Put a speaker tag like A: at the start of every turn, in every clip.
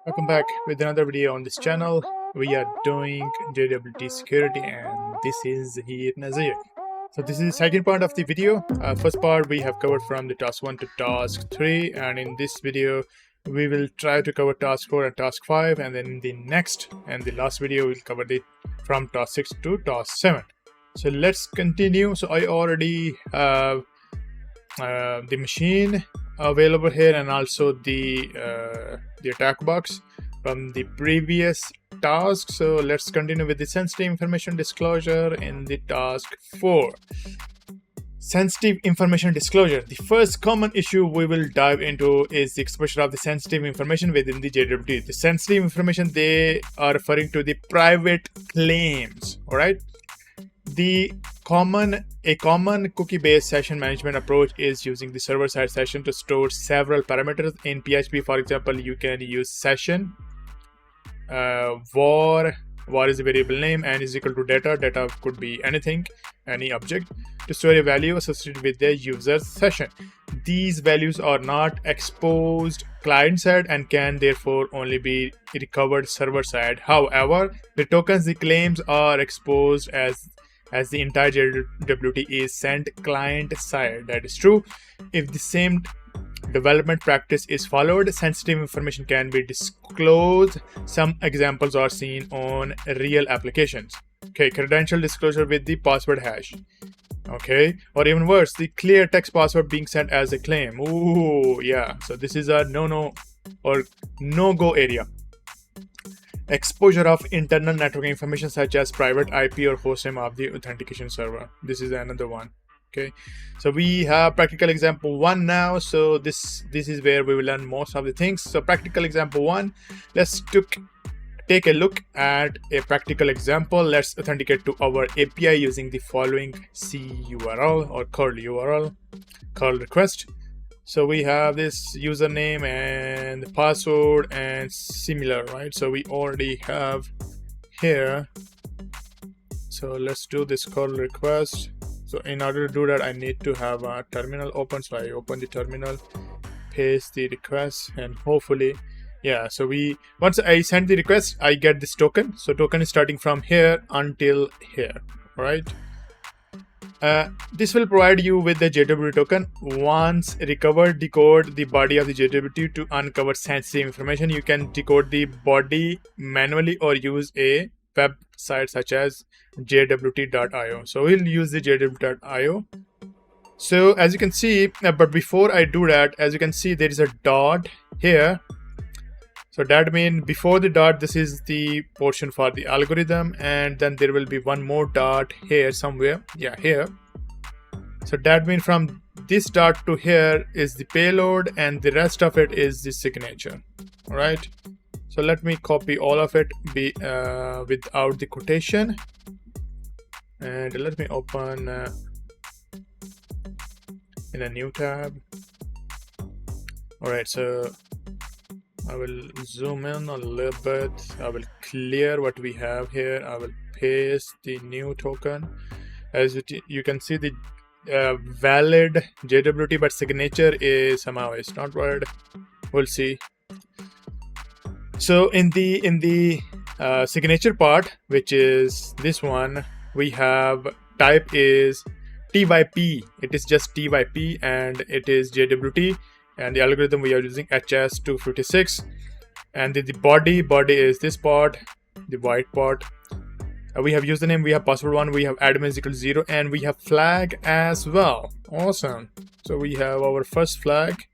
A: Welcome back with another video on this channel. We are doing JWT Security and this is here Nazir. So this is the second part of the video. First part we have covered from the task 1 to task 3, and in this video we will try to cover task 4 and task 5, and then in the next and the last video we'll cover from task 6 to task 7. So let's continue. So I already have the machine available here and also the attack box from the previous task. So let's continue with the sensitive information disclosure in the task 4. Sensitive information disclosure. The first common issue we will dive into is the exposure of the sensitive information within the JWT. The sensitive information, they are referring to the private claims. All right. A common cookie-based session management approach is using the server-side session to store several parameters. In PHP, for example, you can use session, var is a variable name, and is equal to data could be anything, any object, to store a value associated with the user's session. These values are not exposed client-side and can therefore only be recovered server-side. However, the tokens, the claims are exposed as the entire JWT is sent client side. That is true. If the same development practice is followed, sensitive information can be disclosed. Some examples are seen on real applications. Okay, credential disclosure with the password hash. Okay, or even worse, the clear text password being sent as a claim. Ooh, yeah. So this is a no or no-go area. Exposure of internal network information such as private IP or host name of the authentication server. This is another one. Okay, so we have practical example 1 now. So this is where we will learn most of the things. So practical example 1, let's take a look at a practical example. Let's authenticate to our API using the following CURL or curl request. So we have this username and the password and similar, right? So we already have here. So let's do this curl request. So in order to do that, I need to have a terminal open. So I open the terminal, paste the request, and hopefully, yeah. So once I send the request, I get this token. So token is starting from here until here, right? This will provide you with the JWT token. Once recovered, decode the body of the JWT to uncover sensitive information. You can decode the body manually or use a website such as JWT.io. So we'll use the JWT.io. So as you can see, but before I do that, as you can see, there is a dot here. So that means before the dot, this is the portion for the algorithm, and then there will be one more dot here somewhere. Yeah, here. So that means from this dot to here is the payload, and the rest of it is the signature. All right. So let me copy all of it without the quotation, and let me open in a new tab. All right. So I will zoom in a little bit. I will clear what we have here. I will paste the new token. As you can see, the valid JWT, but signature is somehow it's not valid. We'll see. So in the signature part, which is this one, we have type is TYP. It is just TYP and it is JWT. And the algorithm we are using HS256, and the body is this part, the white part. We have username, we have password 1, we have admin is equal to 0, and we have flag as well. Awesome. So we have our first flag.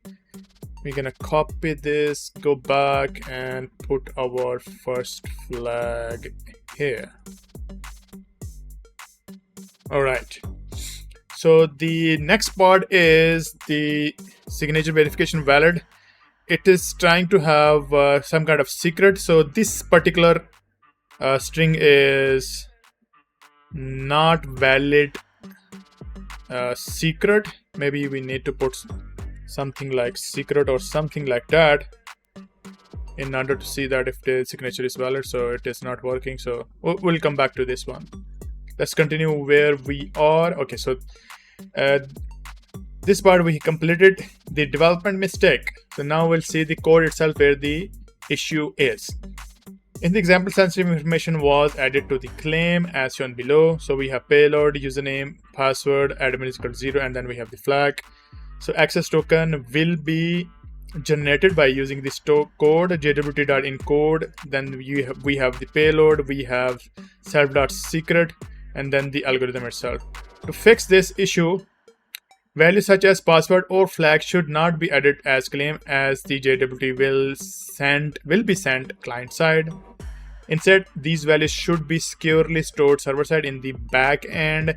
A: We're gonna copy this, go back and put our first flag here. All right. So the next part is the signature verification valid. It is trying to have some kind of secret. So this particular string is not valid secret. Maybe we need to put something like secret or something like that in order to see that if the signature is valid. So it is not working. So we'll come back to this one. Let's continue where we are. Okay, so this part we completed the development mistake. So now we'll see the code itself where the issue is. In the example, sensitive information was added to the claim as shown below. So we have payload, username, password, admin is equal to 0, and then we have the flag. So access token will be generated by using this code JWT.encode. Then we have the payload, we have self.secret, and then the algorithm itself. To fix this issue, values such as password or flag should not be added as claim, as the JWT will be sent client side. Instead, these values should be securely stored server side in the back end.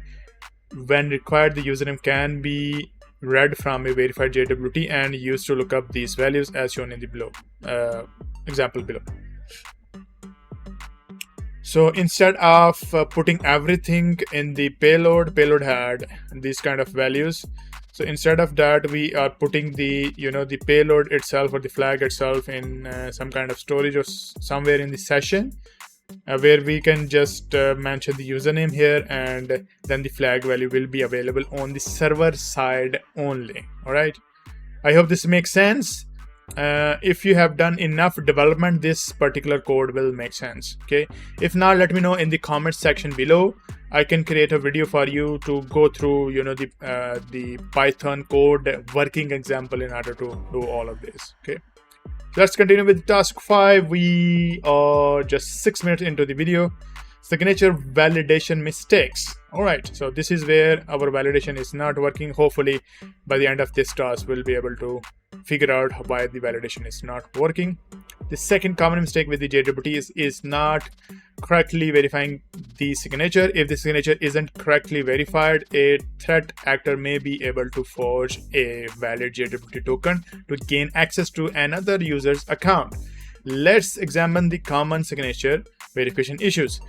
A: When required, the username can be read from a verified JWT and used to look up these values as shown in the example below. So instead of putting everything in the payload had these kind of values. So instead of that, we are putting the the payload itself or the flag itself in some kind of storage or somewhere in the session, where we can just mention the username here, and then the flag value will be available on the server side only. All right, I hope this makes sense. If you have done enough development, this particular code will make sense. Okay, if not, let me know in the comment section below. I can create a video for you to go through the Python code working example in order to do all of this. Okay, let's continue with task 5. We are just 6 minutes into the video. Signature validation mistakes. All right, so this is where our validation is not working. Hopefully by the end of this task we'll be able to figure out why the validation is not working. The second common mistake with the JWT is not correctly verifying the signature. If the signature isn't correctly verified, a threat actor may be able to forge a valid JWT token to gain access to another user's account. Let's examine the common signature verification issues.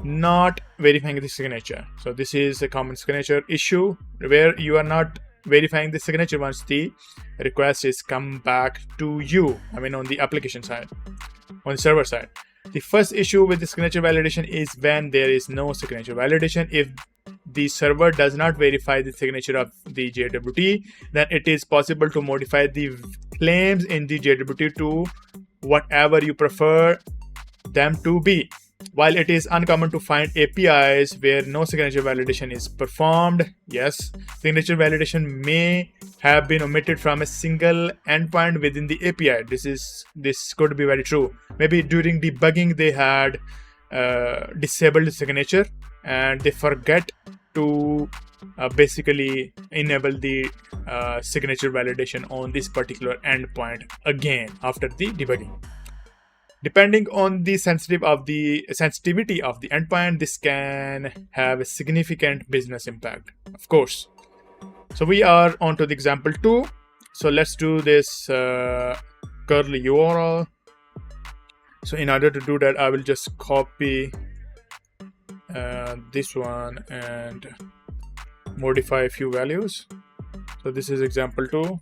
A: Not verifying the signature. So this is a common signature issue where you are not verifying the signature once the request is come back to you. I mean, on the application side, on the server side. The first issue with the signature validation is when there is no signature validation. If the server does not verify the signature of the JWT, then it is possible to modify the claims in the JWT to whatever you prefer them to be. While it is uncommon to find APIs where no signature validation is performed, yes, signature validation may have been omitted from a single endpoint within the API. This could be very true. Maybe during debugging they had disabled the signature and they forget to basically enable the signature validation on this particular endpoint again after the debugging. Depending on the sensitivity of the endpoint, this can have a significant business impact, of course. So we are on to the example 2. So let's do this curly URL. So in order to do that, I will just copy this one and modify a few values. So this is example 2.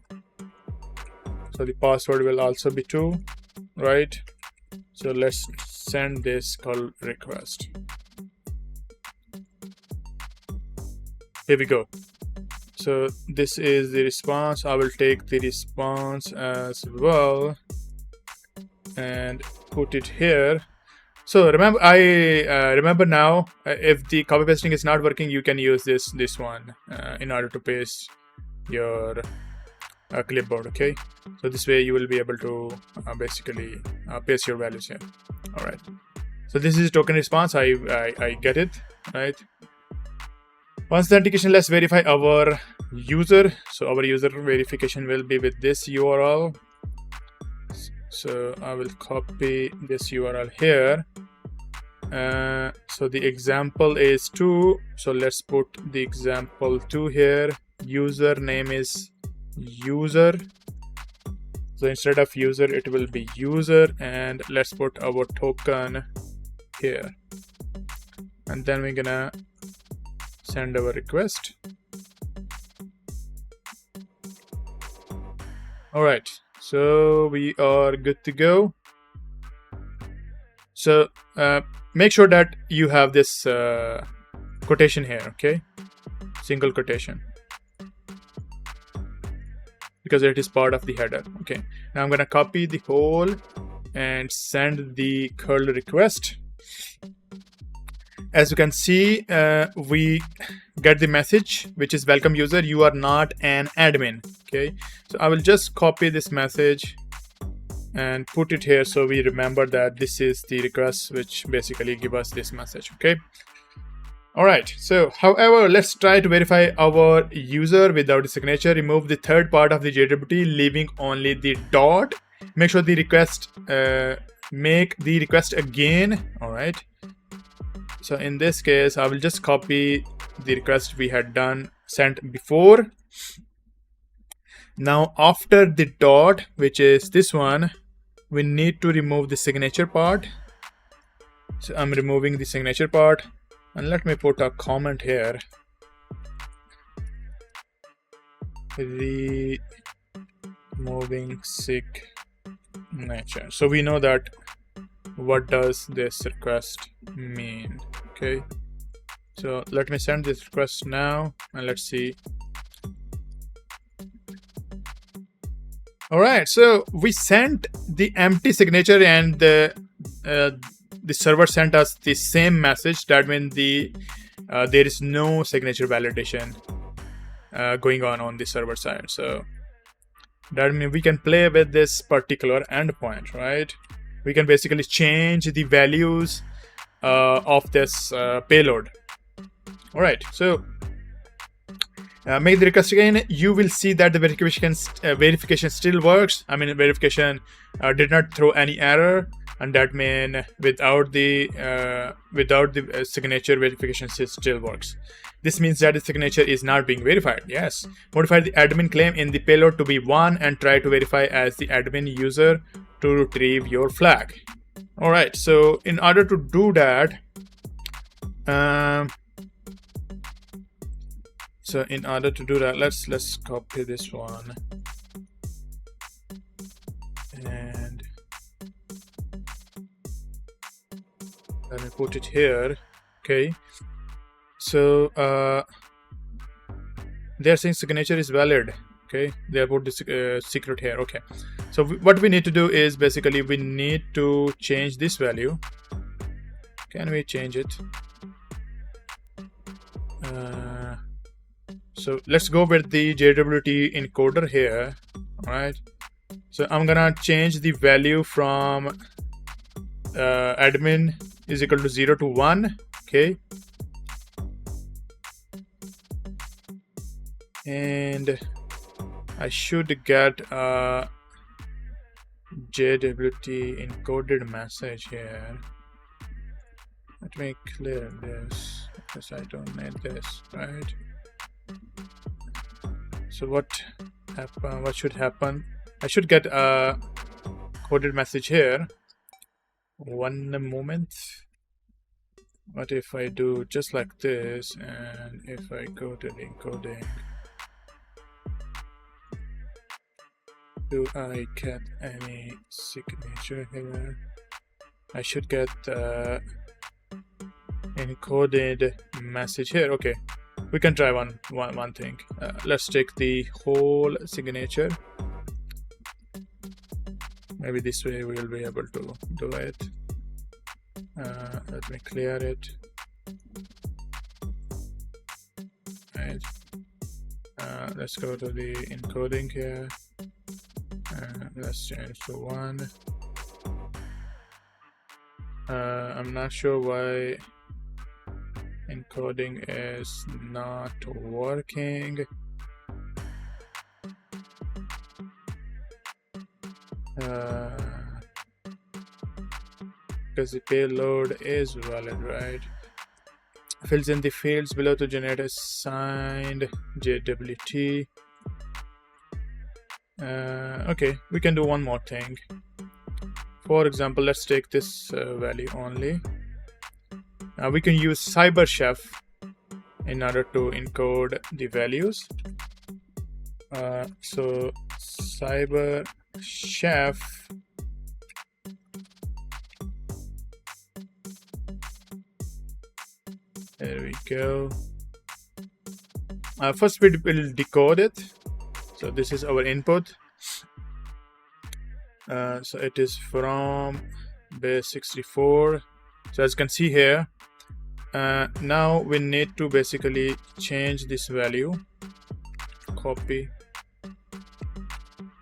A: So the password will also be 2, right? So let's send this call request. Here we go. So this is the response. I will take the response as well and put it here. So remember, remember now, if the copy pasting is not working, you can use this one in order to paste your clipboard. Okay, so this way you will be able to basically paste your values here. All right, so this is token response. I get it, right? Once the authentication, let's verify our user. So our user verification will be with this URL. So I will copy this URL here. So the example is 2. So let's put the example 2 here. User name is user. So instead of user, it will be user. And let's put our token here. And then we're gonna send our request. All right. So we are good to go. So make sure that you have this quotation here, okay? Single quotation, because it is part of the header. Okay, now I'm gonna copy the whole and send the curl request. As you can see, we get the message which is welcome user, you are not an admin. Okay, so I will just copy this message and put it here so we remember that this is the request which basically give us this message. Okay, all right, so however, let's try to verify our user without the signature. Remove the third part of the JWT, leaving only the dot. Make sure the request make the request again. All right, so in this case I will just copy the request we had done sent before. Now after the dot, which is this one, we need to remove the signature part. So I'm removing the signature part, and let me put a comment here. Removing signature. So we know that what does this request mean. Okay, so let me send this request now and let's see. All right, so we sent the empty signature and the server sent us the same message. That means there is no signature validation going on the server side. So that means we can play with this particular endpoint, right? We can basically change the values of this payload. All right, so make the request again. You will see that the verification still works. I mean, verification did not throw any error, and that means without the signature, verification still works. This means that the signature is not being verified. Yes. Modify the admin claim in the payload to be 1 and try to verify as the admin user to retrieve your flag. All right, so in order to do that, let's copy this one and let me put it here. Okay, so they're saying signature is valid. Okay, they put the secret here. Okay, so what we need to do is basically we need to change this value. Can we change it? So let's go with the JWT encoder here. All right, so I'm gonna change the value from admin is equal to 0 to 1. Okay, and I should get a JWT encoded message here. Let me clear this because I don't need this, right? So what should happen? I should get a coded message here. One moment. What if I do just like this, and if I go to the encoding, do I get any signature here? I should get the encoded message here. Okay, we can try one thing. Let's take the whole signature. Maybe this way we'll be able to do it. Let me clear it. Right. Let's go to the encoding here. Let's change to 1. I'm not sure why encoding is not working. Because the payload is valid, right? Fills in the fields below to generate a signed JWT. Okay, we can do one more thing. For example, let's take this value only. We can use CyberChef in order to encode the values. So CyberChef there we go. First we will decode it. So this is our input. So it is from base 64. So as you can see here, now we need to basically change this value, copy,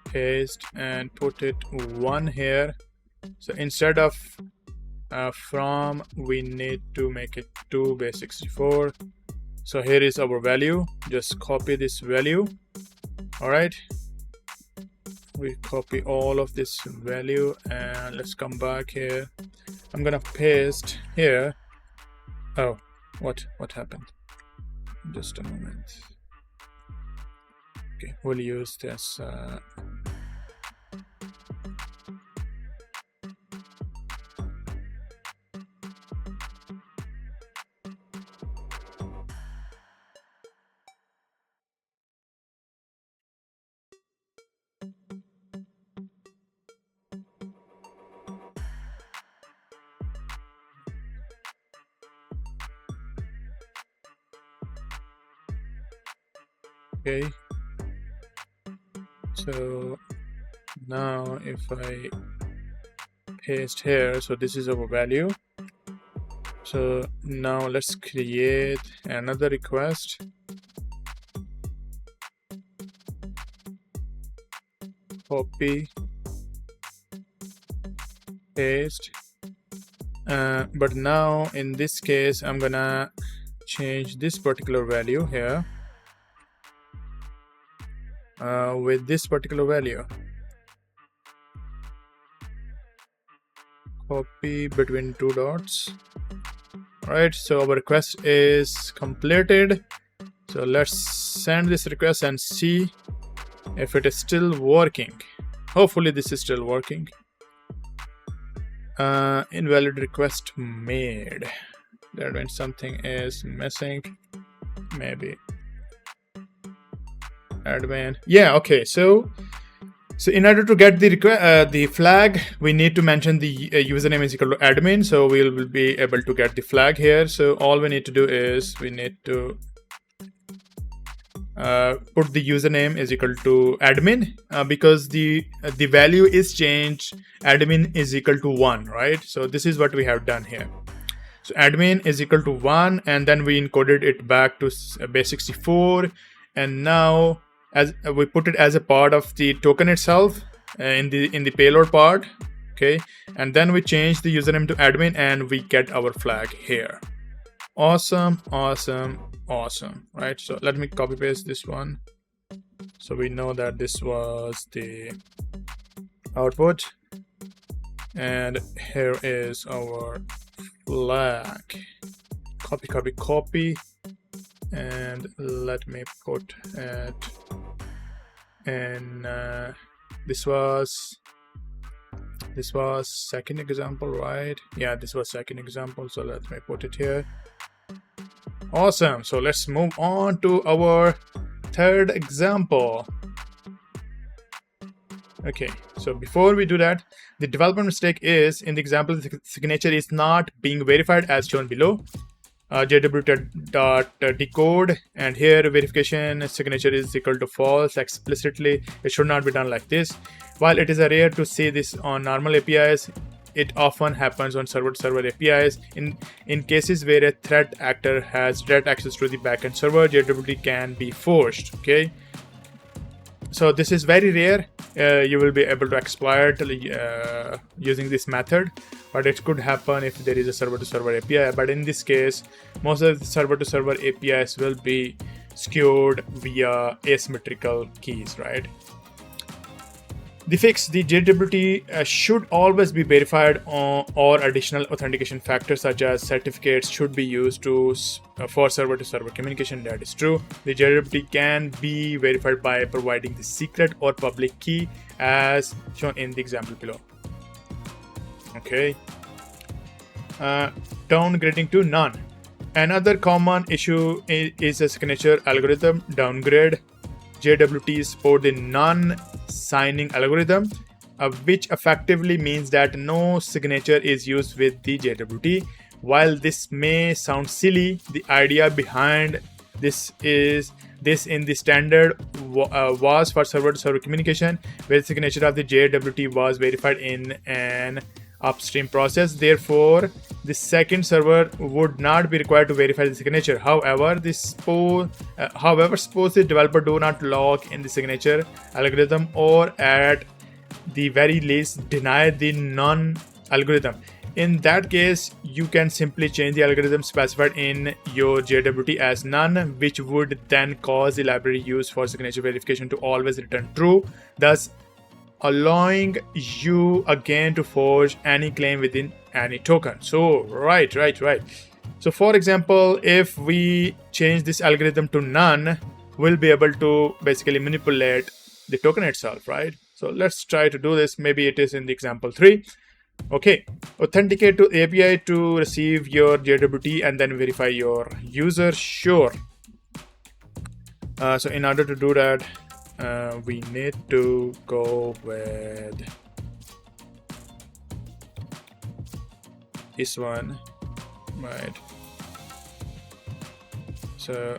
A: paste, and put it 1 here. So instead of from, we need to make it to base 64. So here is our value. Just copy this value. All right, we copy all of this value, and let's come back here. I'm gonna paste here. Oh, what happened? Just a moment. Okay, we'll use this okay. So now if I paste here, so this is our value. So now let's create another request. Copy, paste. But now in this case, I'm gonna change this particular value here with this particular value. Copy between 2 dots. All right, so our request is completed. So let's send this request and see if it is still working. Hopefully this is still working. Invalid request made. That means something is missing. Maybe admin. Yeah, okay. So in order to get the flag, we need to mention the username is equal to admin. So we will be able to get the flag here. So all we need to do is we need to put the username is equal to admin because the value is changed. Admin is equal to 1, right? So this is what we have done here. So admin is equal to 1, and then we encoded it back to base 64, and now as we put it as a part of the token itself in the payload part. Okay, and then we change the username to admin, and we get our flag here. Awesome, awesome, awesome. Right, so let me copy paste this one so we know that this was the output, and here is our flag. Copy, copy, copy, and let me put it in this was second example, right? Yeah, this was second example, so let me put it here. Awesome, so let's move on to our third example. Okay, so before we do that, the development mistake is in the example the signature is not being verified as shown below. JWT.decode, and here verification signature is equal to false explicitly. It should not be done like this. While it is rare to see this on normal APIs, it often happens on server-to-server APIs. In cases where a threat actor has direct access to the backend server, JWT can be forced. Okay, so this is very rare. You will be able to exploit using this method, but it could happen if there is a server-to-server API. But in this case, most of the server-to-server APIs will be secured via asymmetrical keys, right? The fix: the JWT should always be verified or additional authentication factors such as certificates should be used for server-to-server communication. That is true. The JWT can be verified by providing the secret or public key as shown in the example below. Okay. Downgrading to none. Another common issue is a signature algorithm downgrade. JWTs support the non-signing algorithm, which effectively means that no signature is used with the JWT. While this may sound silly, the idea behind This in the standard was for server-to-server communication, where the signature of the JWT was verified in an upstream process. Therefore, the second server would not be required to verify the signature. However, suppose the developer do not lock in the signature algorithm, or at the very least deny the non-algorithm. In that case, you can simply change the algorithm specified in your JWT as none, which would then cause the library used for signature verification to always return true, thus allowing you again to forge any claim within any token. So right. So for example, if we change this algorithm to none, we'll be able to basically manipulate the token itself, right? So let's try to do this. Maybe it is in the example 3. Okay, authenticate to API to receive your JWT and then verify your user. Sure. So in order to do that, we need to go with this one, right? So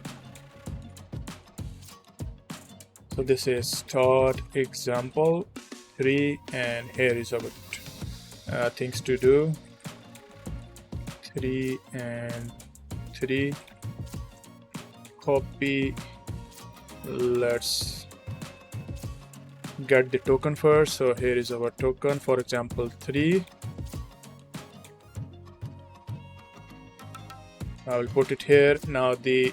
A: this is start example 3, and here is our things to do. 3 and 3. Copy. Let's get the token first. So here is our token, for example 3. I will put it here. Now the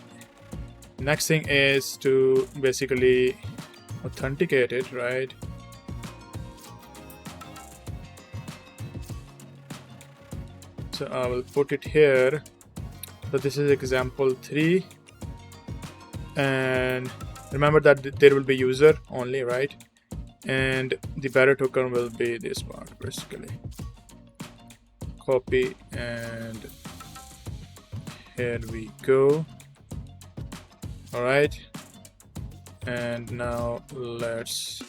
A: next thing is to basically authenticate it, right? So I will put it here. So this is example 3, and remember that there will be user only, right? And the bearer token will be this part, basically. Copy, and here we go. All right, and now let's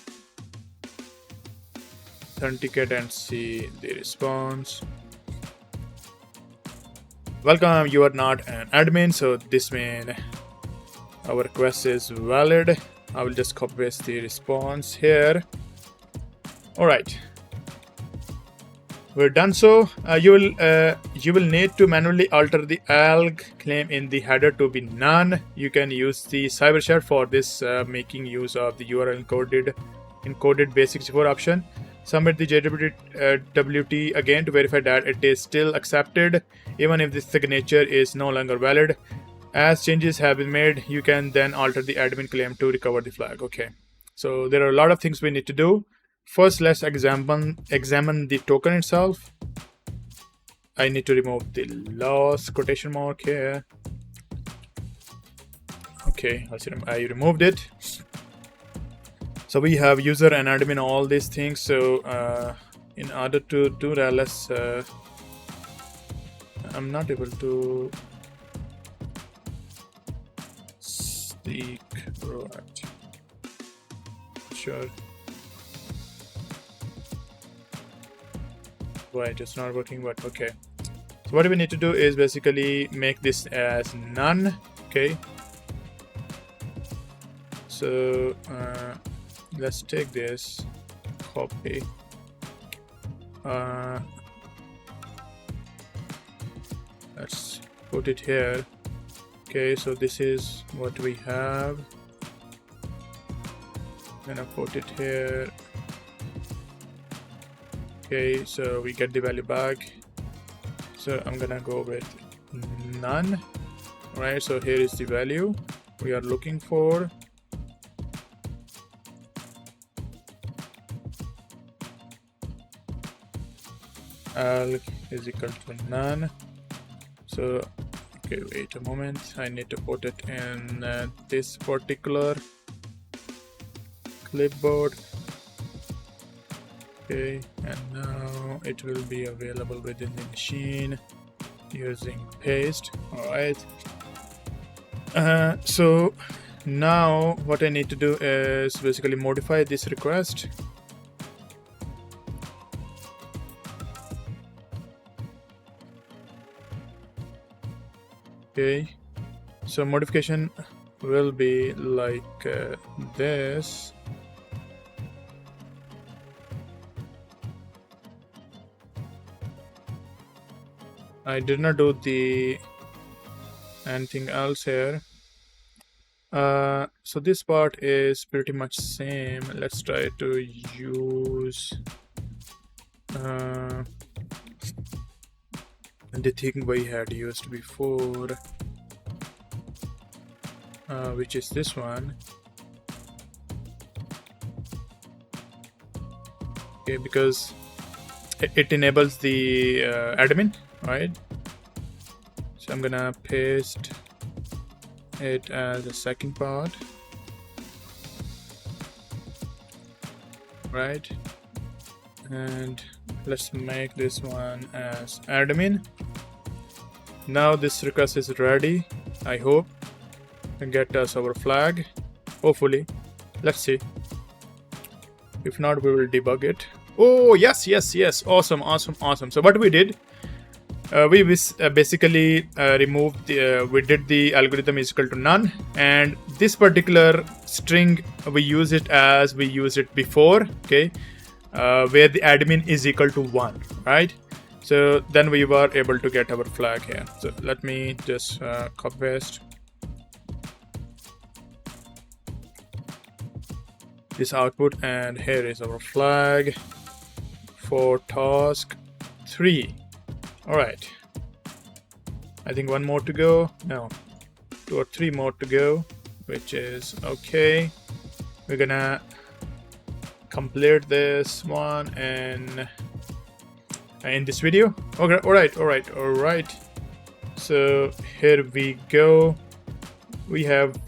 A: authenticate and see the response. Welcome, you are not an admin, so this means our request is valid. I will just copy paste the response here. All right, we're done. So you will need to manually alter the alg claim in the header to be none. You can use the cyberchat for this, making use of the URL encoded base64 option. Submit the JWT again to verify that it is still accepted, even if the signature is no longer valid. As changes have been made, you can then alter the admin claim to recover the flag. Okay, so there are a lot of things we need to do. First, let's examine the token itself. I need to remove the last quotation mark here. Okay, I removed it. So we have user and admin, all these things. So in order to do that, let's I'm not able to speak right. Sure. Right, it's not working, but okay. So what we need to do is basically make this as none. Okay. So let's take this, copy. Let's put it here. Okay, so this is what we have. Gonna put it here. Okay, so we get the value back. So I'm gonna go with none. All right, so here is the value we are looking for. Alg is equal to none. So okay, wait a moment, I need to put it in this particular clipboard. Okay, and now it will be available within the machine using paste. All right, so now what I need to do is basically modify this request. Okay, So modification will be like this. I did not do the anything else here. So this part is pretty much same. Let's try to use the thing we had used before, which is this one. Okay, because it enables the admin, right? So I'm gonna paste it as a second part, right? And let's make this one as admin. Now this request is ready, I hope, and get us our flag, hopefully. Let's see. If not, we will debug it. Oh, yes, awesome. So what we did, we basically removed the, we did the algorithm is equal to none, and this particular string we use it as we used it before, okay, where the admin is equal to 1, right? So then we were able to get our flag here. So let me just copy paste this output, and here is our flag for task 3. All right, I think one more to go. No, 2 or 3 more to go, which is okay. We're gonna complete this one and in this video. Okay, all right. So here we go. We have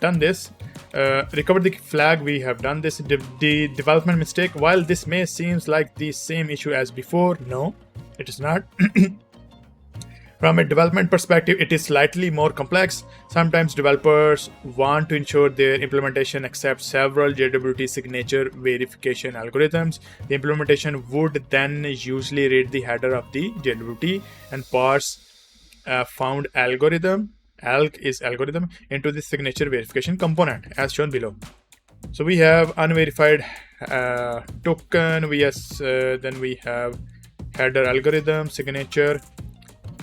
A: done this. Recovered the flag. We have done this. The development mistake. While this may seems like the same issue as before, no, it is not. From a development perspective, it is slightly more complex. Sometimes developers want to ensure their implementation accepts several JWT signature verification algorithms. The implementation would then usually read the header of the JWT and parse found algorithm, alg is algorithm, into the signature verification component as shown below. So we have unverified token, then we have header algorithm signature,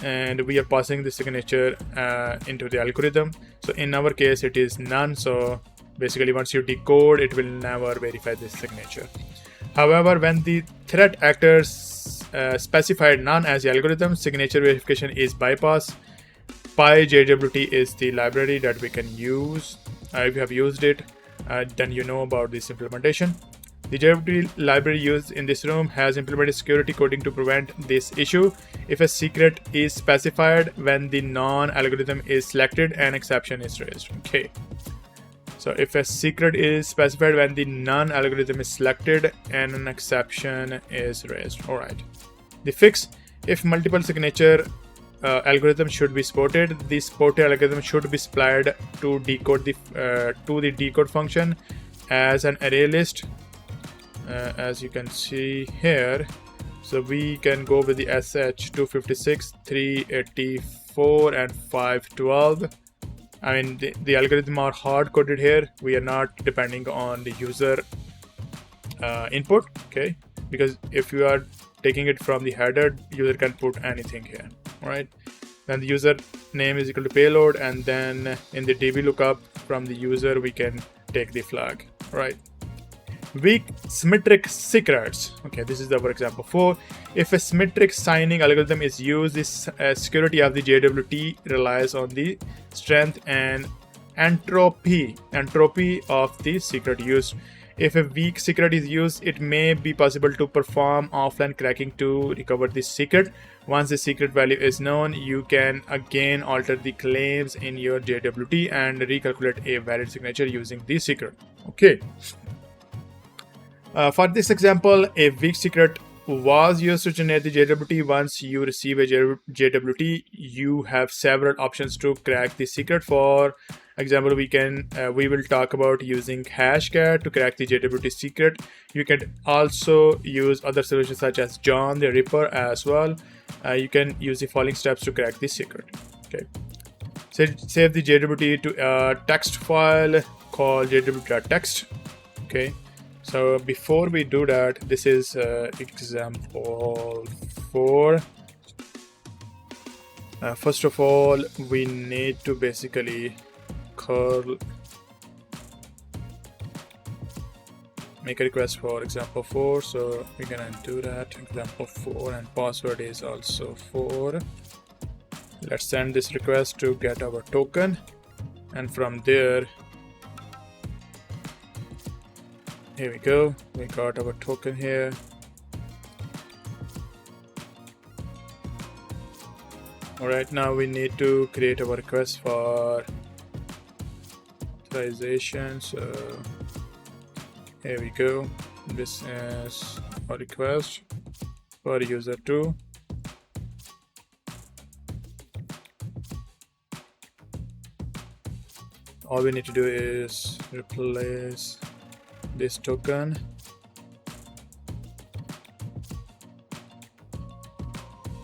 A: and we are passing the signature into the algorithm. So in our case it is none, so basically once you decode it will never verify this signature. However, when the threat actors specified none as the algorithm, signature verification is bypassed. PyJWT is the library that we can use. If you have used it, then you know about this implementation. The JWT library used in this room has implemented security coding to prevent this issue. If a secret is specified when the non-algorithm is selected, an exception is raised. Okay. So if a secret is specified when the non-algorithm is selected and an exception is raised. All right. The fix: if multiple signature algorithm should be supported, the supported algorithm should be supplied to decode the decode function as an array list. As you can see here, so we can go with the SH 256, 384, and 512. I mean, the algorithm are hard coded here. We are not depending on the user input, okay? Because if you are taking it from the header, user can put anything here, all right? Then the user name is equal to payload, and then in the DB lookup from the user we can take the flag, right? Weak symmetric secrets. Okay, this is our example 4. If a symmetric signing algorithm is used, this security of the JWT relies on the strength and entropy of the secret used. If a weak secret is used, it may be possible to perform offline cracking to recover the secret. Once the secret value is known, you can again alter the claims in your JWT and recalculate a valid signature using the secret. Okay. For this example, a weak secret was used to generate the JWT. Once you receive a JWT, you have several options to crack the secret. For example, we will talk about using Hashcat to crack the JWT secret. You can also use other solutions such as John the Ripper as well. You can use the following steps to crack the secret. Okay. Save the JWT to a text file called JWT.text. Okay, so before we do that, this is example 4. First of all, we need to basically curl, make a request for example 4. So we're gonna do that, example 4, and password is also 4. Let's send this request to get our token, and from there, here we go, we got our token here. Alright, now we need to create our request for authorization. So here we go, this is a request for user 2. All we need to do is replace this token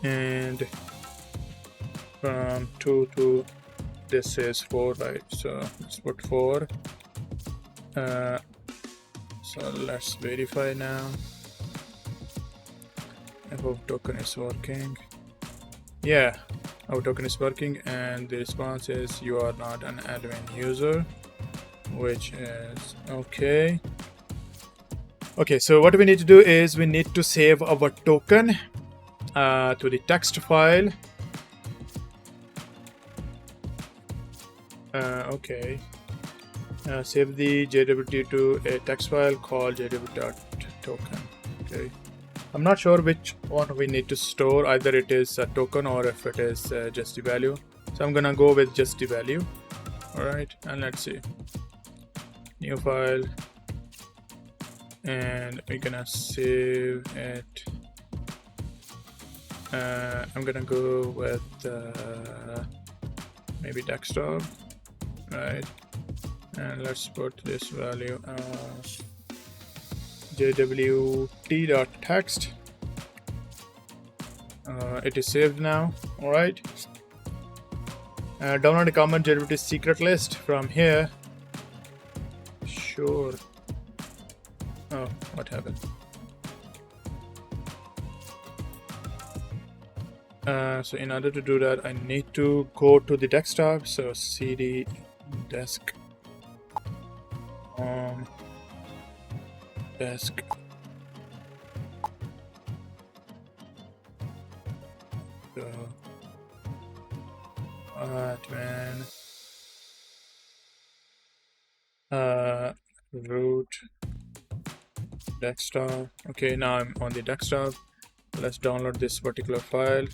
A: and from 2 to this is 4, right? So let's put 4. So let's verify now. I hope token is working. Yeah, our token is working, and the response is you are not an admin user, which is okay. Okay, so what we need to do is we need to save our token to the text file. Okay, save the JWT to a text file called JWT.token. Okay, I'm not sure which one we need to store, either it is a token or if it is just the value. So I'm gonna go with just the value. Alright, and let's see, new file, and we're gonna save it. I'm gonna go with maybe desktop, right? And let's put this value as JWT.text. It is saved now. All right. Download a common JWT secret list from here. Sure. Oh, what happened? So in order to do that, I need to go to the desktop. So cd desk desk go admin root desktop. Okay, now I'm on the desktop. Let's download this particular file.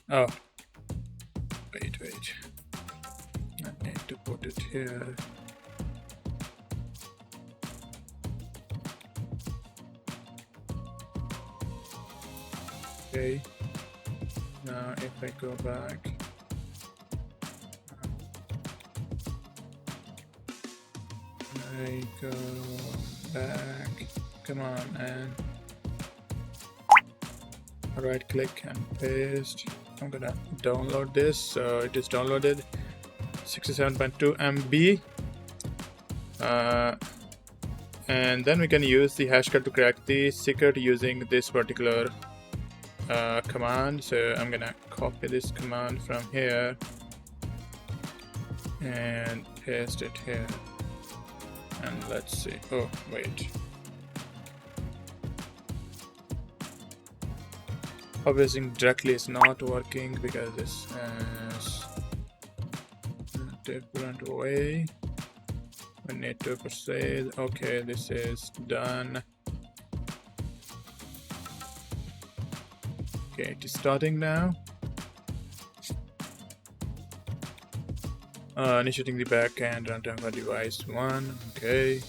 A: Oh, wait, I need to put it here. Okay, now if I go back, come on, man. Right click and paste. I'm gonna download this. So it is downloaded, 67.2 MB, and then we can use the hashcode to crack the secret using this particular command. So I'm gonna copy this command from here and paste it here, and let's see. Oh wait, obviously directly is not working because this is a different way. We need to proceed. Okay, this is done. Okay, it is starting now. Initiating the backend runtime for device 1. Okay.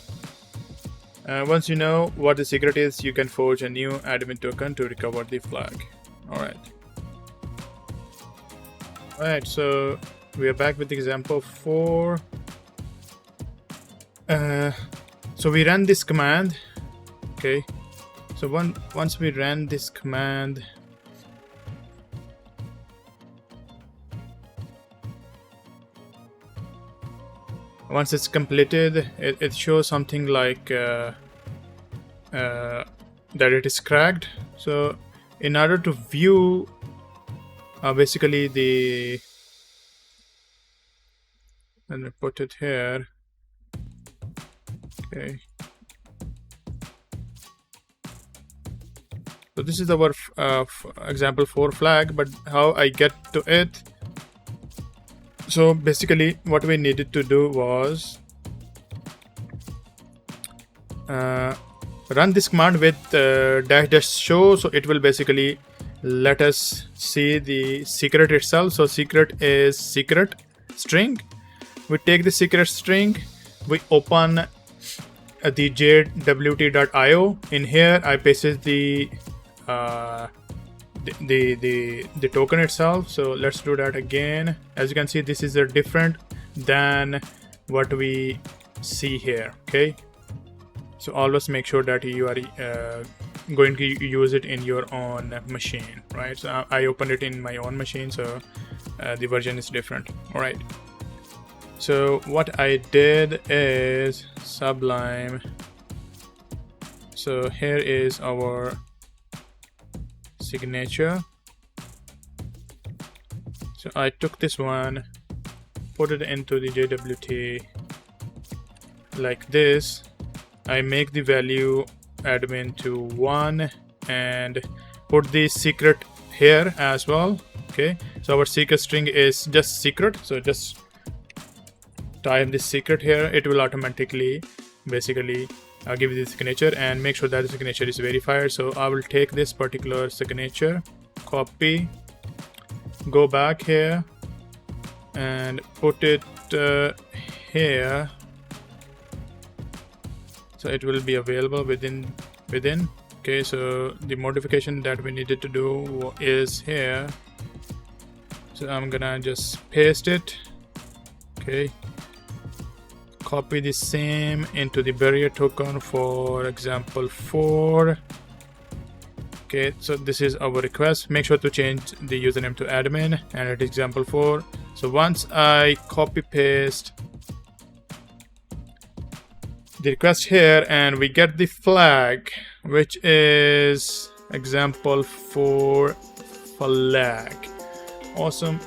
A: Once you know what the secret is, you can forge a new admin token to recover the flag. Alright, so we are back with example 4. So we ran this command. Okay, so once we ran this command, Once it's completed, it shows something like that it is cracked. So in order to view basically the, let me put it here. Okay, so this is our example 4 flag, but how I get to it? So basically what we needed to do was run this command with --show. So it will basically let us see the secret itself. So secret is secret string. We take the secret string, we open the JWT.io. In here I pasted the token itself. So let's do that again. As you can see, this is different than what we see here. Okay, so always make sure that you are going to use it in your own machine, right? So I opened it in my own machine, so the version is different. All right, so what I did is Sublime. So here is our signature. So I took this one, put it into the JWT like this. I make the value admin to 1 and put the secret here as well. Okay, so our secret string is just secret. So just type the secret here. It will automatically basically give you the signature, and make sure that the signature is verified. So I will take this particular signature, copy, go back here and put it here. So it will be available within. Okay, so the modification that we needed to do is here. So I'm gonna just paste it. Okay, copy the same into the barrier token for example 4. Okay, so this is our request. Make sure to change the username to admin and at example 4. So once I copy paste the request here and we get the flag, which is example 4 flag. Awesome.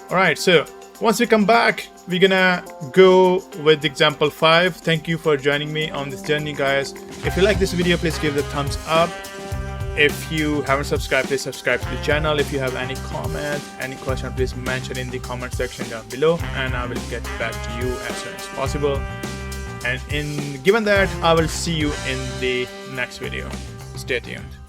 A: All right, so once we come back, we're gonna go with example 5. Thank you for joining me on this journey, guys. If you like this video, please give it a thumbs up. If you haven't subscribed, please subscribe to the channel. If you have any comment, any question, please mention in the comment section down below and I will get back to you as soon as possible. And given that, I will see you in the next video. Stay tuned.